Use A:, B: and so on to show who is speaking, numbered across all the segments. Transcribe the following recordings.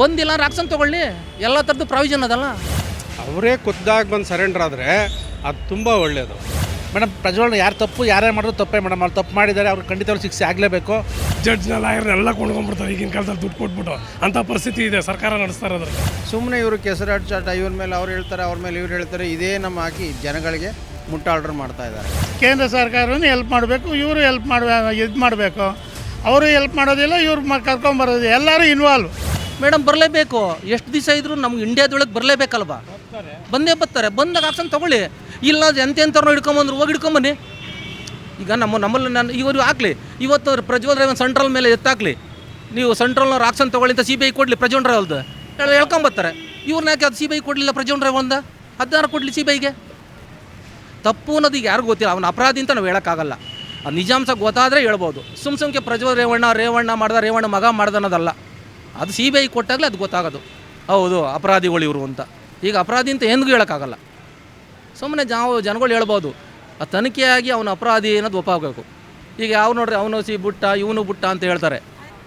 A: ಬಂದಿಲ್ಲ ಅಂದ್ರೆ ಆಕ್ಷನ್ ತೊಗೊಳ್ಳಿ, ಎಲ್ಲ ಥರದ್ದು ಪ್ರಾವಿಷನ್ ಅದಲ್ಲ.
B: ಅವರೇ ಖುದ್ದಾಗಿ ಬಂದು ಸರೆಂಡರ್ ಆದರೆ ಅದು ತುಂಬ ಒಳ್ಳೆಯದು.
C: ಮೇಡಮ್ ಪ್ರಜ್ವಲ್ನ ಯಾರು ತಪ್ಪು ಯಾರೇ ಮಾಡಿದ್ರು ತಪ್ಪೇ ಮೇಡಮ್. ಅವ್ರು ತಪ್ಪು ಮಾಡಿದ್ದಾರೆ, ಅವ್ರು ಖಂಡಿತವ್ರು ಶಿಕ್ಷೆ ಆಗಲೇಬೇಕು.
D: ಜಡ್ಜ್ನ ಲಾಯರ್ನೆಲ್ಲ ಕೊಂಡ್ಕೊಂಡ್ಬಿಡ್ತಾರೆ ಈಗಿನ ಕಾಲದಲ್ಲಿ ದುಡ್ಡು ಕೊಟ್ಬಿಟ್ಟು. ಅಂಥ ಪರಿಸ್ಥಿತಿ ಇದೆ, ಸರ್ಕಾರ ನಡೆಸ್ತಾ ಇರೋದ್ರೆ.
E: ಸುಮ್ಮನೆ ಇವರು ಕೆಸರಾಟ ಇವ್ರ ಮೇಲೆ ಅವ್ರು ಹೇಳ್ತಾರೆ, ಅವ್ರ ಮೇಲೆ ಇವ್ರು ಹೇಳ್ತಾರೆ, ಇದೇ ನಮ್ಮ ಹಾಕಿ ಜನಗಳಿಗೆ ಮುಟ್ಟಾರ್ಡರ್ ಮಾಡ್ತಾ ಇದ್ದಾರೆ.
F: ಕೇಂದ್ರ ಸರ್ಕಾರವನ್ನು ಹೆಲ್ಪ್ ಮಾಡಬೇಕು, ಇವರು ಹೆಲ್ಪ್ ಮಾಡಬೇಕು. ಅವರು ಹೆಲ್ಪ್ ಮಾಡೋದಿಲ್ಲ, ಇವ್ರು ಕರ್ಕೊಂಬರೋದು, ಎಲ್ಲರೂ ಇನ್ವಾಲ್ವ್.
A: ಮೇಡಮ್ ಬರಲೇಬೇಕು, ಎಷ್ಟು ದಿವಸ ಇದ್ರು ನಮ್ಗೆ ಇಂಡಿಯಾದೊಳಗೆ ಬರಲೇಬೇಕಲ್ವಾ? ಬಂದೇ ಬರ್ತಾರೆ. ಬಂದಾಗ ಆಕ್ಷನ್ ತೊಗೊಳ್ಳಿ. ಇಲ್ಲ ಎಂತೆಂಥವ್ರನ್ನ ಹಿಡ್ಕೊಂಬಂದ್ರು ಹೋಗಿ ಹಿಡ್ಕೊಂಬನ್ನಿ. ಈಗ ನಮ್ಮಲ್ಲಿ ನಾನು ಇವರು ಹಾಕ್ಲಿ, ಇವತ್ತು ಪ್ರಜ್ವಲ್ ರೇವಣ್ಣ ಸೆಂಟ್ರಲ್ ಮೇಲೆ ಎತ್ತಾಕಲಿ, ನೀವು ಸೆಂಟ್ರಲ್ನವ್ರು ಆಕ್ಷನ್ ತೊಗೊಳ್ಳಿ ಅಂತ CBI ಕೊಡಲಿ ಪ್ರಜ್ವಲ್ ರೇವಣ್ದು ಹೇಳ್ಕೊಂಬರ್ತಾರೆ. ಇವ್ರನ್ನ ಯಾಕೆ ಅದು CBI ಕೊಡಲಿಲ್ಲ? ಪ್ರಜ್ವಲ್ ರೇವಣ್ದ 16 ಕೊಡಲಿ CBIಗೆ. ತಪ್ಪು ಅನ್ನೋದು ಈಗ ಯಾರಿಗೂ ಗೊತ್ತಿಲ್ಲ, ಅವನ ಅಪರಾಧಿ ಅಂತ ನಾವು ಹೇಳೋಕ್ಕಾಗಲ್ಲ. ಅದು ನಿಜಾಂಶ ಗೊತ್ತಾದರೆ ಹೇಳ್ಬೋದು. ಸುಮ್ಕೆ ಪ್ರಜ್ವಲ್ ರೇವಣ್ಣ ಮಾಡ್ದ, ರೇವಣ್ಣ ಮಗ ಮಾಡ್ದ ಅನ್ನೋದಲ್ಲ. ಅದು CBI ಕೊಟ್ಟಾಗಲೇ ಅದು ಗೊತ್ತಾಗೋದು, ಹೌದು ಅಪರಾಧಿಗಳು ಇವರು ಅಂತ. ಈಗ ಅಪರಾಧಿ ಅಂತ ಎಂದಿಗೂ ಹೇಳೋಕ್ಕಾಗಲ್ಲ. ಸುಮ್ಮನೆ ಜನಗಳು ಹೇಳ್ಬೋದು, ಆ ತನಿಖೆಯಾಗಿ ಅವನ ಅಪರಾಧಿ ಅನ್ನೋದು ಒಪ್ಪಾಗಬೇಕು. ಈಗ ಯಾವ ನೋಡ್ರಿ ಅವನು ಬುಟ್ಟ ಇವನು ಬುಟ್ಟ ಅಂತ ಹೇಳ್ತಾರೆ.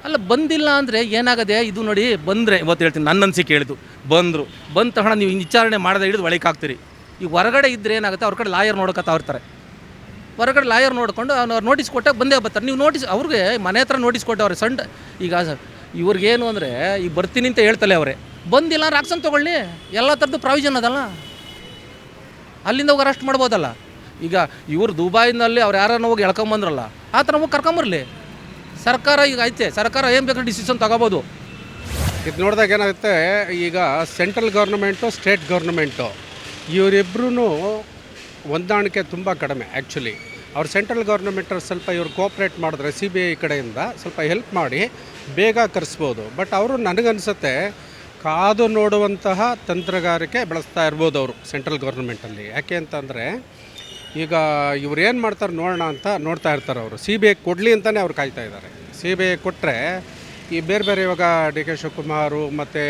A: ಅಲ್ಲ ಬಂದಿಲ್ಲ ಅಂದರೆ ಏನಾಗದೆ? ಇದು ನೋಡಿ, ಬಂದರೆ ಇವತ್ತು ಹೇಳ್ತೀನಿ, ನನ್ನ ಅನಿಸಿಕೆ ಹೇಳಿದ್ದು, ಬಂದ ತಕ್ಷಣ ನೀವು ವಿಚಾರಣೆ ಮಾಡದೆ ಹಿಡಿದು ಒಳಗೆ ಹಾಕ್ತೀರಿ. ಈಗ ಹೊರಗಡೆ ಇದ್ದರೆ ಏನಾಗುತ್ತೆ, ಅವ್ರ ಕಡೆ ಲಾಯರ್ ನೋಡೋಕತ್ತಾ ಇರ್ತಾರೆ. ಹೊರಗಡೆ ಲಾಯರ್ ನೋಡಿಕೊಂಡು ಅವ್ರು ನೋಟಿಸ್ ಕೊಟ್ಟಾಗ ಬಂದೇ ಬರ್ತಾರೆ. ನೀವು ನೋಟಿಸ್ ಅವ್ರಿಗೆ ಮನೆ ಹತ್ರ ನೋಟಿಸ್ ಕೊಟ್ಟವ್ರೆ ಈಗ ಇವ್ರಿಗೇನು ಅಂದರೆ ಈಗ ಬರ್ತೀನಿ ಅಂತ ಹೇಳ್ತಲೇ ಅವರೇ. ಬಂದಿಲ್ಲ ಅಂದ್ರೆ ಆಕ್ಷನ್ ತೊಗೊಳ್ಳಿ, ಎಲ್ಲ ಥರದ್ದು ಪ್ರಾವಿಷನ್ ಅದಲ್ಲ. ಅಲ್ಲಿಂದ ಹೋಗಿ ಅರೆಸ್ಟ್ ಮಾಡ್ಬೋದಲ್ಲ. ಈಗ ಇವರು ದುಬೈನಲ್ಲಿ ಅವ್ರು ಯಾರನ್ನ ಹೋಗಿ ಎಳ್ಕೊಂಬಂದ್ರಲ್ಲ, ಆ ಥರ ಹೋಗಿ ಕರ್ಕೊಂಬರ್ಲಿ. ಸರ್ಕಾರ ಈಗ ಐತೆ, ಸರ್ಕಾರ ಏನು ಬೇಕಾದ್ರೆ ಡಿಸಿಷನ್ ತಗೋಬೋದು.
B: ಇದು ನೋಡಿದಾಗ ಏನಾಗುತ್ತೆ, ಈಗ ಸೆಂಟ್ರಲ್ ಗೌರ್ಮೆಂಟು ಸ್ಟೇಟ್ ಗೌರ್ಮೆಂಟು ಇವರಿಬ್ಬರೂ ಹೊಂದಾಣಿಕೆ ತುಂಬ ಕಡಿಮೆ. ಆ್ಯಕ್ಚುಲಿ ಅವ್ರು ಸೆಂಟ್ರಲ್ ಗೌರ್ಮೆಂಟವ್ರು ಸ್ವಲ್ಪ ಇವ್ರು ಕೋಪ್ರೇಟ್ ಮಾಡಿದ್ರೆ CBI ಕಡೆಯಿಂದ ಸ್ವಲ್ಪ ಹೆಲ್ಪ್ ಮಾಡಿ ಬೇಗ ಕರೆಸ್ಬೋದು. ಬಟ್ ಅವರು ನನಗನ್ಸುತ್ತೆ ಕಾದು ನೋಡುವಂತಹ ತಂತ್ರಗಾರಿಕೆ ಬೆಳೆಸ್ತಾ ಇರ್ಬೋದು ಅವರು ಸೆಂಟ್ರಲ್ ಗೌರ್ಮೆಂಟಲ್ಲಿ. ಯಾಕೆ ಅಂತಂದರೆ ಈಗ ಇವ್ರು ಏನು ಮಾಡ್ತಾರೆ ನೋಡೋಣ ಅಂತ ನೋಡ್ತಾ ಇರ್ತಾರೆ ಅವರು. CBI ಕೊಡಲಿ ಅಂತಲೇ ಅವ್ರು ಕಾಯ್ತಾ ಇದ್ದಾರೆ. CBI ಕೊಟ್ಟರೆ ಈ ಬೇರೆ ಇವಾಗ DK ಶಿವಕುಮಾರು ಮತ್ತು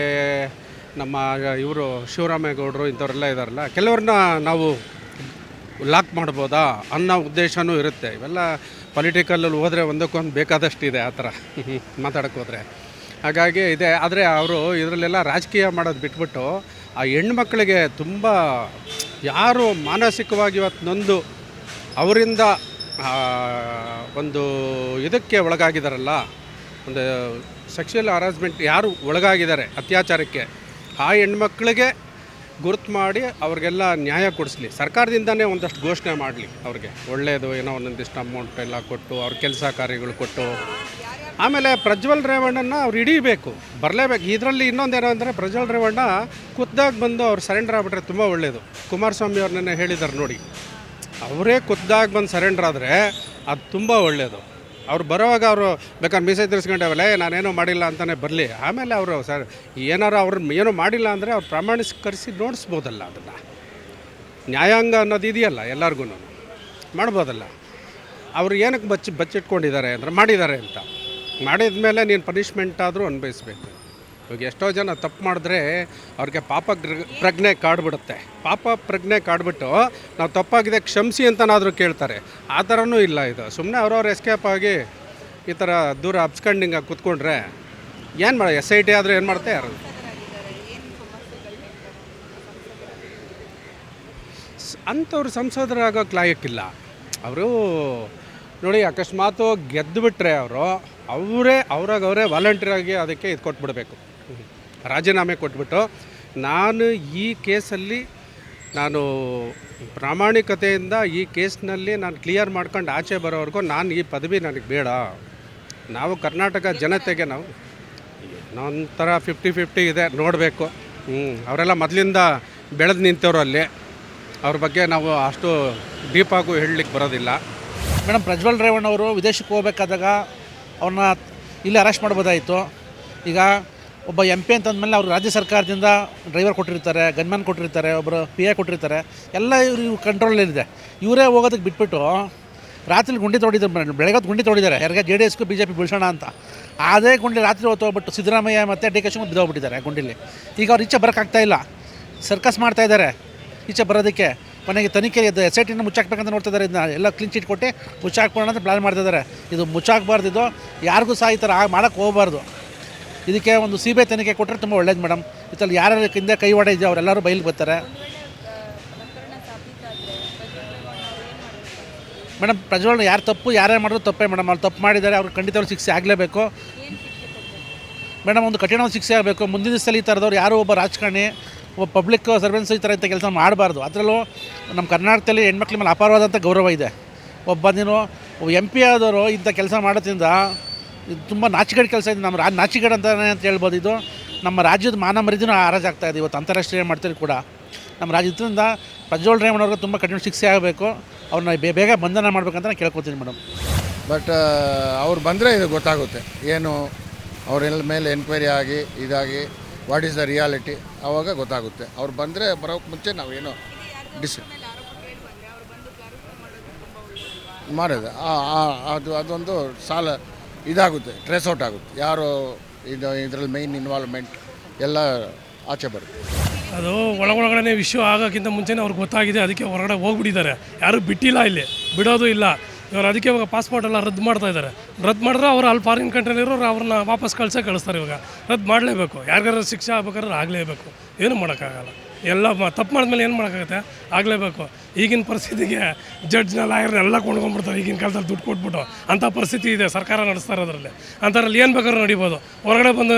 B: ನಮ್ಮ ಇವರು ಶಿವರಾಮೇಗೌಡರು ಇಂಥವರೆಲ್ಲ ಇದ್ದಾರಲ್ಲ, ಕೆಲವ್ರನ್ನ ನಾವು ಲಾಕ್ ಮಾಡ್ಬೋದಾ ಅನ್ನೋ ಉದ್ದೇಶನೂ ಇರುತ್ತೆ. ಇವೆಲ್ಲ ಪೊಲಿಟಿಕಲ್ಲಲ್ಲಿ ಹೋದರೆ ಒಂದಕ್ಕೊಂದು ಬೇಕಾದಷ್ಟಿದೆ ಆ ಥರ ಮಾತಾಡೋಕ್ಕೆ ಹೋದರೆ. ಹಾಗಾಗಿ ಇದೆ. ಆದರೆ ಅವರು ಇದರಲ್ಲೆಲ್ಲ ರಾಜಕೀಯ ಮಾಡೋದು ಬಿಟ್ಬಿಟ್ಟು ಆ ಹೆಣ್ಮಕ್ಳಿಗೆ ತುಂಬ ಯಾರು ಮಾನಸಿಕವಾಗಿ ಇವತ್ತು ನೊಂದು ಅವರಿಂದ ಒಂದು ಇದಕ್ಕೆ ಒಳಗಾಗಿದ್ದಾರಲ್ಲ, ಒಂದು ಸೆಕ್ಷುವಲ್ ಹರಾಸ್ಮೆಂಟ್ ಯಾರು ಒಳಗಾಗಿದ್ದಾರೆ ಅತ್ಯಾಚಾರಕ್ಕೆ, ಆ ಹೆಣ್ಮಕ್ಳಿಗೆ ಗುರುತು ಮಾಡಿ ಅವ್ರಿಗೆಲ್ಲ ನ್ಯಾಯ ಕೊಡಿಸ್ಲಿ. ಸರ್ಕಾರದಿಂದನೇ ಒಂದಷ್ಟು ಘೋಷಣೆ ಮಾಡಲಿ, ಅವ್ರಿಗೆ ಒಳ್ಳೆಯದು ಏನೋ ಒಂದೊಂದಿಷ್ಟು ಅಮೌಂಟ್ ಎಲ್ಲ ಕೊಟ್ಟು ಅವ್ರ ಕೆಲಸ ಕಾರ್ಯಗಳು ಕೊಟ್ಟು. ಆಮೇಲೆ ಪ್ರಜ್ವಲ್ ರೇವಣ್ಣನ ಅವ್ರು ಹಿಡೀಬೇಕು, ಬರಲೇಬೇಕು. ಇದರಲ್ಲಿ ಇನ್ನೊಂದೇನೋ ಅಂದರೆ ಪ್ರಜ್ವಲ್ ರೇವಣ್ಣ ಖುದ್ದಾಗಿ ಬಂದು ಅವ್ರು ಸರೆಂಡರ್ ಆಗಿಬಿಟ್ರೆ ತುಂಬ ಒಳ್ಳೆಯದು. ಕುಮಾರಸ್ವಾಮಿ ಅವ್ರನ್ನೇ ಹೇಳಿದ್ದಾರೆ ನೋಡಿ, ಅವರೇ ಖುದ್ದಾಗಿ ಬಂದು ಸರೆಂಡರ್ ಆದರೆ ಅದು ತುಂಬ ಒಳ್ಳೆಯದು. ಅವ್ರು ಬರೋವಾಗ ಅವರು ಬೇಕಾದ್ರೆ ಮೀಸೆ ತಿರ್ಸ್ಕೊಂಡವಲ್ಲ, ನಾನೇನೋ ಮಾಡಿಲ್ಲ ಅಂತಲೇ ಬರಲಿ. ಆಮೇಲೆ ಅವರು ಏನಾರು ಅವ್ರು ಏನೋ ಮಾಡಿಲ್ಲ ಅಂದರೆ ಅವ್ರು ಪ್ರಮಾಣೀಕರಿಸಿ ನೋಡಿಸ್ಬೋದಲ್ಲ. ಅದನ್ನು ನ್ಯಾಯಾಂಗ ಅನ್ನೋದು ಇದೆಯಲ್ಲ, ಎಲ್ಲರಿಗೂ ಮಾಡ್ಬೋದಲ್ಲ. ಅವರು ಏನಕ್ಕೆ ಬಚ್ಚಿಟ್ಕೊಂಡಿದ್ದಾರೆ ಅಂದರೆ ಮಾಡಿದ್ದಾರೆ ಅಂತ. ಮಾಡಿದ ಮೇಲೆ ನೀನು ಪನಿಷ್ಮೆಂಟ್ ಆದರೂ ಅನುಭವಿಸ್ಬೇಕು. ಇವಾಗ ಎಷ್ಟೋ ಜನ ತಪ್ಪು ಮಾಡಿದ್ರೆ ಅವ್ರಿಗೆ ಪಾಪ ಪ್ರಜ್ಞೆ ಕಾಡ್ಬಿಡುತ್ತೆ. ಪಾಪ ಪ್ರಜ್ಞೆ ಕಾಡ್ಬಿಟ್ಟು ನಾವು ತಪ್ಪಾಗಿದೆ ಕ್ಷಮಿಸಿ ಅಂತನಾದರೂ ಕೇಳ್ತಾರೆ. ಆ ಥರನೂ ಇಲ್ಲ. ಇದು ಸುಮ್ಮನೆ ಅವ್ರವ್ರು ಎಸ್ಕೇಪ್ ಆಗಿ ಈ ಥರ ದೂರ ಅಬ್ಸ್ಕಂಡಿಂಗಾಗಿ ಕೂತ್ಕೊಂಡ್ರೆ ಏನು ಮಾಡ SIT ಆದರೆ ಏನು ಮಾಡುತ್ತೆ ಯಾರು? ಅಂಥವ್ರು ಸಂಸದರಾಗೋಕ್ಕೆ ಲಾಯಕ್ಕಿಲ್ಲ. ಅವರು ನೋಡಿ, ಅಕಸ್ಮಾತು ಗೆದ್ದುಬಿಟ್ರೆ ಅವರೇ ವಾಲಂಟಿಯರಾಗಿ ಅದಕ್ಕೆ ಇದು ಕೊಟ್ಬಿಡಬೇಕು, ರಾಜೀನಾಮೆ ಕೊಟ್ಬಿಟ್ಟು ನಾನು ಈ ಕೇಸಲ್ಲಿ ನಾನು ಪ್ರಾಮಾಣಿಕತೆಯಿಂದ ಈ ಕೇಸ್ನಲ್ಲಿ ನಾನು ಕ್ಲಿಯರ್ ಮಾಡ್ಕೊಂಡು ಆಚೆ ಬರೋವರೆಗೂ ನಾನು ಈ ಪದವಿ ನನಗೆ ಬೇಡ. ನಾವು ಕರ್ನಾಟಕ ಜನತೆಗೆ ನಾವು ಒಂಥರ 50-50 ಇದೆ, ನೋಡಬೇಕು. ಅವರೆಲ್ಲ ಮೊದಲಿಂದ ಬೆಳೆದು ನಿಂತವರು ಅಲ್ಲಿ, ಅವ್ರ ಬಗ್ಗೆ ನಾವು ಅಷ್ಟು ಡೀಪಾಗೂ ಹೇಳಲಿಕ್ಕೆ ಬರೋದಿಲ್ಲ.
C: ಮೇಡಮ್ ಪ್ರಜ್ವಲ್ ರೇವಣ್ಣ ಅವರು ವಿದೇಶಕ್ಕೆ ಹೋಗ್ಬೇಕಾದಾಗ ಅವ್ರನ್ನ ಇಲ್ಲಿ ಅರೆಸ್ಟ್ ಮಾಡ್ಬೋದಾಯಿತು. ಈಗ ಒಬ್ಬ MP ಅಂತಂದಮೇಲೆ ಅವ್ರು ರಾಜ್ಯ ಸರ್ಕಾರದಿಂದ ಡ್ರೈವರ್ ಕೊಟ್ಟಿರ್ತಾರೆ, ಗನ್ಮ್ಯಾನ್ ಕೊಟ್ಟಿರ್ತಾರೆ, ಒಬ್ಬರು PA ಕೊಟ್ಟಿರ್ತಾರೆ, ಎಲ್ಲ ಇವ್ರ ಕಂಟ್ರೋಲಲ್ಲಿದೆ. ಇವರೇ ಹೋಗೋದಕ್ಕೆ ಬಿಟ್ಬಿಟ್ಟು ರಾತ್ರಿ ಗುಂಡಿ ತೋಡಿದ್ರು, ಬೆಳಗ್ಗೆ ಗುಂಡಿ ತೋಡಿದ್ದಾರೆ ಯಾರಿಗೆ JDSಗೂ BJP ಬೀಳ್ಸೋಣ ಅಂತ. ಅದೇ ಗುಂಡಿ ರಾತ್ರಿ ಹೊತ್ತು ಹೋಗ್ಬಿಟ್ಟು ಸಿದ್ದರಾಮಯ್ಯ ಮತ್ತು DK ಶಿವಕುಮಾರ್ ಬಿದ್ದೋಗ್ಬಿಟ್ಟಿದ್ದಾರೆ ಗುಂಡಿಲಿ. ಈಗ ಅವ್ರು ಈಚೆ ಬರೋಕ್ಕಾಗ್ತಾಯಿಲ್ಲ, ಸರ್ಕಸ್ ಮಾಡ್ತಾಯಿದ್ದಾರೆ ಈಚೆ ಬರೋದಕ್ಕೆ. ಕೊನೆಗೆ ತನಿಖೆ SITನ ಮುಚ್ಚಾಕ್ಬೇಕಂತ ನೋಡ್ತಿದ್ದಾರೆ. ಇದನ್ನ ಎಲ್ಲ ಕ್ಲೀನ್ ಚೀಟ್ ಕೊಟ್ಟು ಮುಚ್ಚಾಕ್ಬೋಣ ಅಂತ ಪ್ಲ್ಯಾನ್ ಮಾಡ್ತಿದ್ದಾರೆ. ಇದು ಮುಚ್ಚಾಕಬಾರ್ದು, ಇದು ಯಾರಿಗೂ ಸಹ ಈ ಥರ ಮಾಡೋಕ್ಕೆ ಹೋಗಬಾರ್ದು. ಇದಕ್ಕೆ ಒಂದು CBI ತನಿಖೆ ಕೊಟ್ಟರೆ ತುಂಬ ಒಳ್ಳೇದು ಮೇಡಮ್. ಇದರಲ್ಲಿ ಯಾರ್ಯಾರ ಹಿಂದೆ ಕೈವಾಡ ಇದೆಯೋ ಅವರೆಲ್ಲರೂ ಬಯಲಿಗೆ ಬರ್ತಾರೆ ಮೇಡಮ್. ಪ್ರಜ್ವಲ್ ಯಾರು ತಪ್ಪು ಯಾರ್ಯಾರು ಮಾಡಿದ್ರು ತಪ್ಪೇ ಮೇಡಮ್. ಅವ್ರು ತಪ್ಪು ಮಾಡಿದ್ದಾರೆ, ಅವ್ರು ಖಂಡಿತವಾಗ್ಲೂ ಶಿಕ್ಷೆ ಆಗಲೇಬೇಕು ಮೇಡಮ್. ಒಂದು ಕಠಿಣವಾದ ಶಿಕ್ಷೆ ಆಗಬೇಕು. ಮುಂದಿನ ದಿವಸದಲ್ಲಿ ಈ ಥರದವ್ರು ಯಾರೋ ಒಬ್ಬ ರಾಜಕಾರಣಿ, ಒಬ್ಬ ಪಬ್ಲಿಕ್ ಸರ್ವೆನ್ಸ್ ಈ ಥರ ಇಂಥ ಕೆಲಸ ಮಾಡಬಾರ್ದು. ಅದರಲ್ಲೂ ನಮ್ಮ ಕರ್ನಾಟಕದಲ್ಲಿ ಹೆಣ್ಮಕ್ಳ ಮೇಲೆ ಅಪಾರವಾದಂಥ ಗೌರವ ಇದೆ. ನೀನು MP ಆದವರು ಇಂಥ ಕೆಲಸ ಮಾಡೋದ್ರಿಂದ ಇದು ತುಂಬ ನಾಚಿಕೆಡ ಕೆಲಸ ಇದೆ. ನಮ್ಮ ನಾಚಿಕೆಡ ಅಂತ ಹೇಳ್ಬೋದು. ಇದು ನಮ್ಮ ರಾಜ್ಯದ ಮಾನ ಮರ್ಯಾದೆನೂ ಹರಾಜಾಗ್ತಾಯಿದೆ ಇವತ್ತು ಅಂತಾರಾಷ್ಟ್ರೀಯ ಮಾಡ್ತೀರಿ ಕೂಡ. ನಮ್ಮ ರಾಜ್ಯದಿಂದ ಪ್ರಜ್ವಲ್ ರೇವಣ್ಣವ್ರಿಗೆ ತುಂಬ ಕಠಿಣ ಶಿಕ್ಷೆ ಆಗಬೇಕು. ಅವ್ರನ್ನ ಬೇಗ ಬಂಧನ ಮಾಡ್ಬೇಕಂತ ನಾನು ಕೇಳ್ಕೊತೀನಿ ಮೇಡಮ್.
G: ಬಟ್ ಅವ್ರು ಬಂದರೆ ಇದು ಗೊತ್ತಾಗುತ್ತೆ ಏನು ಅವರೆಲ್ಲ ಮೇಲೆ ಎನ್ಕ್ವೈರಿ ಆಗಿ ಇದಾಗಿ ವಾಟ್ ಈಸ್ ದ ರಿಯಾಲಿಟಿ ಆವಾಗ ಗೊತ್ತಾಗುತ್ತೆ. ಅವ್ರು ಬಂದರೆ ಬರೋಕ್ಕೆ ಮುಂಚೆ ನಾವೇನೋ ಮಾಡೋದು ಅದೊಂದು ಸಾಲ ಇದಾಗುತ್ತೆ, ಟ್ರೇಸ್ ಔಟ್ ಆಗುತ್ತೆ ಯಾರು ಇದರಲ್ಲಿ ಮೇಯ್ನ್ ಇನ್ವಾಲ್ವ್ಮೆಂಟ್ ಎಲ್ಲ ಆಚೆ ಬರುತ್ತೆ.
D: ಅದು ಒಳಗಡೆ ವಿಷಯ ಆಗೋಕ್ಕಿಂತ ಮುಂಚೆನೇ ಅವ್ರಿಗೆ ಗೊತ್ತಾಗಿದೆ, ಅದಕ್ಕೆ ಹೊರಗಡೆ ಹೋಗ್ಬಿಟ್ಟಿದ್ದಾರೆ. ಯಾರೂ ಬಿಟ್ಟಿಲ್ಲ, ಇಲ್ಲಿ ಬಿಡೋದು ಇಲ್ಲ. ಇವರು ಅದಕ್ಕೆ ಇವಾಗ ಪಾಸ್ಪೋರ್ಟ್ ಎಲ್ಲ ರದ್ದು ಮಾಡ್ತಾ ಇದ್ದಾರೆ. ರದ್ದು ಮಾಡಿದ್ರೆ ಅವರು ಅಲ್ಲಿ ಫಾರಿನ್ ಕಂಟ್ರಿಲಿರೋರು ಅವ್ರನ್ನ ವಾಪಸ್ ಕಳಿಸ್ತಾರೆ. ಇವಾಗ ರದ್ದು ಮಾಡಲೇಬೇಕು. ಯಾರಿಗಾರು ಶಿಕ್ಷೆ ಆಗ್ಬೇಕಾದ್ರೆ ಆಗಲೇಬೇಕು, ಏನು ಮಾಡೋಕ್ಕಾಗಲ್ಲ. ಎಲ್ಲ ತಪ್ಪು ಮಾಡಿದ್ಮೇಲೆ ಏನು ಮಾಡೋಕ್ಕಾಗುತ್ತೆ, ಆಗಲೇಬೇಕು. ಈಗಿನ ಪರಿಸ್ಥಿತಿಗೆ ಜಡ್ಜ್ನ ಲಾಯರ್ನೆಲ್ಲ ಕೊಂಡ್ಕೊಂಡ್ಬಿಡ್ತಾರೆ ಈಗಿನ ಕಾಲದಲ್ಲಿ ದುಡ್ಡು ಕೊಟ್ಬಿಟ್ಟು. ಅಂಥ ಪರಿಸ್ಥಿತಿ ಇದೆ, ಸರ್ಕಾರ ನಡೆಸ್ತಾ ಇರೋದ್ರಲ್ಲಿ. ಅಂಥದ್ರಲ್ಲಿ ಏನು ಬೇಕಾದ್ರೂ ನಡಿಬೋದು. ಹೊರಗಡೆ ಬಂದು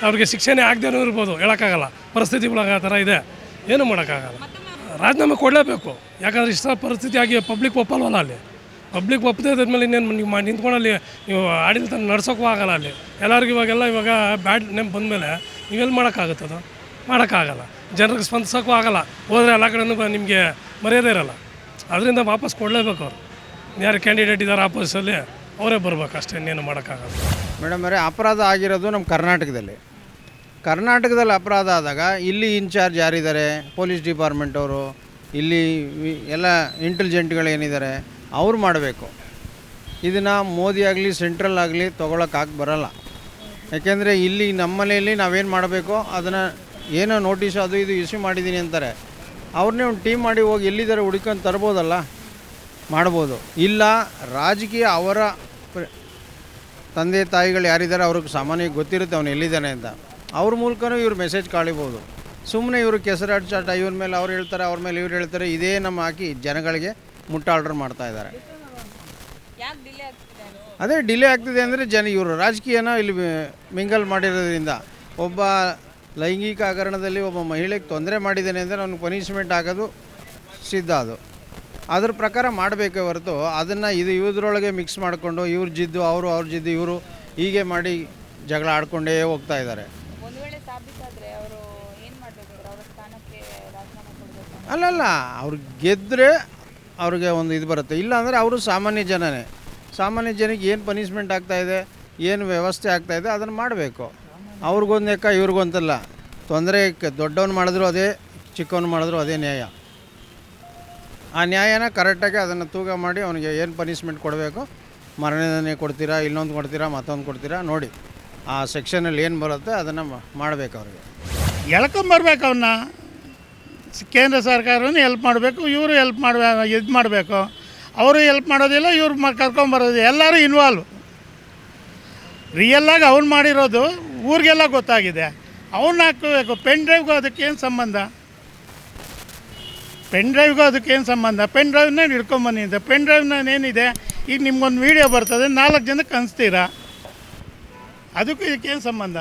D: ಅವ್ರಿಗೆ ಶಿಕ್ಷೆನೇ ಆಗದೇನೂ ಇರ್ಬೋದು, ಹೇಳೋಕ್ಕಾಗಲ್ಲ. ಪರಿಸ್ಥಿತಿಗಳಾಗ ಆ ಥರ ಇದೆ, ಏನು ಮಾಡೋಕ್ಕಾಗಲ್ಲ. ರಾಜೀನಾಮೆ ಕೊಡಲೇಬೇಕು. ಯಾಕಂದರೆ ಇಷ್ಟ ಪರಿಸ್ಥಿತಿ ಆಗಿ ಪಬ್ಲಿಕ್ ಒಪ್ಪಲ್ವಲ್ಲ. ಅಲ್ಲಿ ಪಬ್ಲಿಕ್ ಒಪ್ಪದೇ ಇದ್ಮೇಲೆ ಇನ್ನೇನು ನೀವು ನಿಂತ್ಕೊಳ್ಳಲ್ಲಿ ನೀವು ಆಡಳಿತ ನಡ್ಸೋಕ್ಕೂ ಆಗಲ್ಲ. ಅಲ್ಲಿ ಎಲ್ಲರಿಗೂ ಇವಾಗ ಬ್ಯಾಡ್ ನೇಮ್ ಬಂದಮೇಲೆ ನೀವೆಲ್ಲಿ ಮಾಡೋಕ್ಕಾಗುತ್ತದು, ಮಾಡೋಕ್ಕಾಗಲ್ಲ. ಜನರಿಗೆ ಸ್ಪಂದಿಸೋಕ್ಕೂ ಆಗಲ್ಲ. ಹೋದರೆ ಎಲ್ಲ ಕಡೆಯೂ ನಿಮಗೆ ಮರ್ಯಾದೆ ಇರೋಲ್ಲ. ಅದರಿಂದ ವಾಪಸ್ ಕೊಡಲೇಬೇಕು. ಅವರು ಯಾರು ಕ್ಯಾಂಡಿಡೇಟ್ ಇದ್ದಾರೆ ಆಪೋಸಿಷಲ್ಲಿ ಅವರೇ ಬರ್ಬೇಕು, ಅಷ್ಟೇ, ಇನ್ನೇನು ಮಾಡೋಕ್ಕಾಗಲ್ಲ.
E: ಮೇಡಮ್ ಅವರೇ, ಅಪರಾಧ ಆಗಿರೋದು ನಮ್ಮ ಕರ್ನಾಟಕದಲ್ಲಿ ಅಪರಾಧ ಆದಾಗ ಇಲ್ಲಿ ಇನ್ಚಾರ್ಜ್ ಯಾರಿದ್ದಾರೆ, ಪೊಲೀಸ್ ಡಿಪಾರ್ಟ್ಮೆಂಟವರು, ಇಲ್ಲಿ ಎಲ್ಲ ಇಂಟೆಲಿಜೆಂಟ್ಗಳೇನಿದ್ದಾರೆ ಅವ್ರು ಮಾಡಬೇಕು. ಇದನ್ನು ಮೋದಿ ಆಗಲಿ ಸೆಂಟ್ರಲ್ ಆಗಲಿ ತೊಗೊಳಕ್ಕೆ ಬರೋಲ್ಲ. ಯಾಕೆಂದರೆ ಇಲ್ಲಿ ನಮ್ಮ ಮನೆಯಲ್ಲಿ ನಾವೇನು ಮಾಡಬೇಕು ಅದನ್ನು ಏನೋ ನೋಟಿಸು ಅದು ಇದು ಇಶ್ಯೂ ಮಾಡಿದ್ದೀನಿ ಅಂತಾರೆ. ಅವ್ರನ್ನೇ ಒಂದು ಟೀಮ್ ಮಾಡಿ ಹೋಗಿ ಎಲ್ಲಿದ್ದಾರೆ ಹುಡ್ಕೊಂಡು ತರ್ಬೋದಲ್ಲ, ಮಾಡ್ಬೋದು. ಇಲ್ಲ ರಾಜಕೀಯ ಅವರ ತಂದೆ ತಾಯಿಗಳು ಯಾರಿದ್ದಾರೆ ಅವ್ರಿಗೆ ಸಾಮಾನ್ಯವಾಗಿ ಗೊತ್ತಿರುತ್ತೆ ಅವನು ಎಲ್ಲಿದ್ದಾನೆ ಅಂತ. ಅವ್ರ ಮೂಲಕನೂ ಇವ್ರು ಮೆಸೇಜ್ ಕಳಿಬೋದು. ಸುಮ್ಮನೆ ಇವರು ಕೆಸರಾಟ ಇವನ ಮೇಲೆ ಅವ್ರು ಹೇಳ್ತಾರೆ, ಅವ್ರ ಮೇಲೆ ಇವ್ರು ಹೇಳ್ತಾರೆ, ಇದೇ ನಮ್ಮ ಹಾಕಿ ಜನಗಳಿಗೆ ಮುಟ್ಟಾರ್ಡರ್ ಮಾಡ್ತಾಯಿದ್ದಾರೆ. ಅದೇ ಡಿಲೇ ಆಗ್ತಿದೆ ಅಂದರೆ ಇವರು ರಾಜಕೀಯನ ಇಲ್ಲಿ ಮಿಂಗಲ್ ಮಾಡಿರೋದ್ರಿಂದ. ಒಬ್ಬ ಲೈಂಗಿಕ ಹಗರಣದಲ್ಲಿ ಒಬ್ಬ ಮಹಿಳೆಗೆ ತೊಂದರೆ ಮಾಡಿದ್ದೇನೆ ಅಂದರೆ ಅವ್ನಿಗೆ ಪನಿಷ್ಮೆಂಟ್ ಆಗೋದು ಸಿದ್ಧ. ಅದ್ರ ಪ್ರಕಾರ ಮಾಡಬೇಕೇ ಹೊರತು ಅದನ್ನು ಇದ್ರೊಳಗೆ ಮಿಕ್ಸ್ ಮಾಡಿಕೊಂಡು ಇವ್ರು ಜಿದ್ದು ಅವ್ರ ಜಿದ್ದು ಇವರು ಹೀಗೆ ಮಾಡಿ ಜಗಳ ಆಡ್ಕೊಂಡೇ ಹೋಗ್ತಾ ಇದ್ದಾರೆ. ಅಲ್ಲಲ್ಲ, ಅವ್ರು ಗೆದ್ದರೆ ಅವ್ರಿಗೆ ಒಂದು ಇದು ಬರುತ್ತೆ. ಇಲ್ಲಾಂದರೆ ಅವರು ಸಾಮಾನ್ಯ ಜನಕ್ಕೆ ಏನು ಪನಿಷ್ಮೆಂಟ್ ಆಗ್ತಾಯಿದೆ, ಏನು ವ್ಯವಸ್ಥೆ ಆಗ್ತಾಯಿದೆ ಅದನ್ನು ಮಾಡಬೇಕು. ಅವ್ರಿಗೊಂದು ಲೆಕ್ಕ ಇವ್ರಿಗೊಂತಲ್ಲ. ತೊಂದರೆ ದೊಡ್ಡವನು ಮಾಡಿದ್ರು ಅದೇ, ಚಿಕ್ಕವನು ಮಾಡಿದ್ರು ಅದೇ ನ್ಯಾಯ. ಆ ನ್ಯಾಯನ ಕರೆಕ್ಟಾಗಿ ಅದನ್ನು ತೂಕ ಮಾಡಿ ಅವನಿಗೆ ಏನು ಪನಿಷ್ಮೆಂಟ್ ಕೊಡಬೇಕು, ಮರಣದಂಡನೆ ಕೊಡ್ತೀರಾ, ಇನ್ನೊಂದು ಕೊಡ್ತೀರಾ, ಮತ್ತೊಂದು ಕೊಡ್ತೀರಾ ನೋಡಿ. ಆ ಸೆಕ್ಷನಲ್ಲಿ ಏನು ಬರುತ್ತೆ ಅದನ್ನು ಮಾಡಬೇಕು. ಅವ್ರಿಗೆ
F: ಎಳ್ಕೊಂಬರ್ಬೇಕು. ಅವನ್ನ ಕೇಂದ್ರ ಸರ್ಕಾರನೂ ಹೆಲ್ಪ್ ಮಾಡಬೇಕು, ಇವರು ಹೆಲ್ಪ್ ಮಾಡಬೇಕು. ಅವರು ಹೆಲ್ಪ್ ಮಾಡೋದಿಲ್ಲ, ಇವ್ರು ಕರ್ಕೊಂಬರೋದು. ಎಲ್ಲರೂ ಇನ್ವಾಲ್ವ್. ರಿಯಲ್ಲಾಗಿ ಅವ್ನು ಮಾಡಿರೋದು ಊರಿಗೆಲ್ಲ ಗೊತ್ತಾಗಿದೆ. ಅವನ್ನ ಹಾಕಬೇಕು. ಪೆನ್ ಡ್ರೈವ್ಗೂ ಅದಕ್ಕೇನು ಸಂಬಂಧ? ಪೆನ್ ಡ್ರೈವ್ನ ಹಿಡ್ಕೊಂಬನ್ನಿ ಅಂತ. ಪೆನ್ ಡ್ರೈವ್ನೇನಿದೆ, ಈಗ ನಿಮ್ಗೊಂದು ವೀಡಿಯೋ ಬರ್ತದೆ, 4 ಜನಕ್ಕೆ ಅನಿಸ್ತೀರಾ, ಅದಕ್ಕೂ ಇದಕ್ಕೇನು ಸಂಬಂಧ?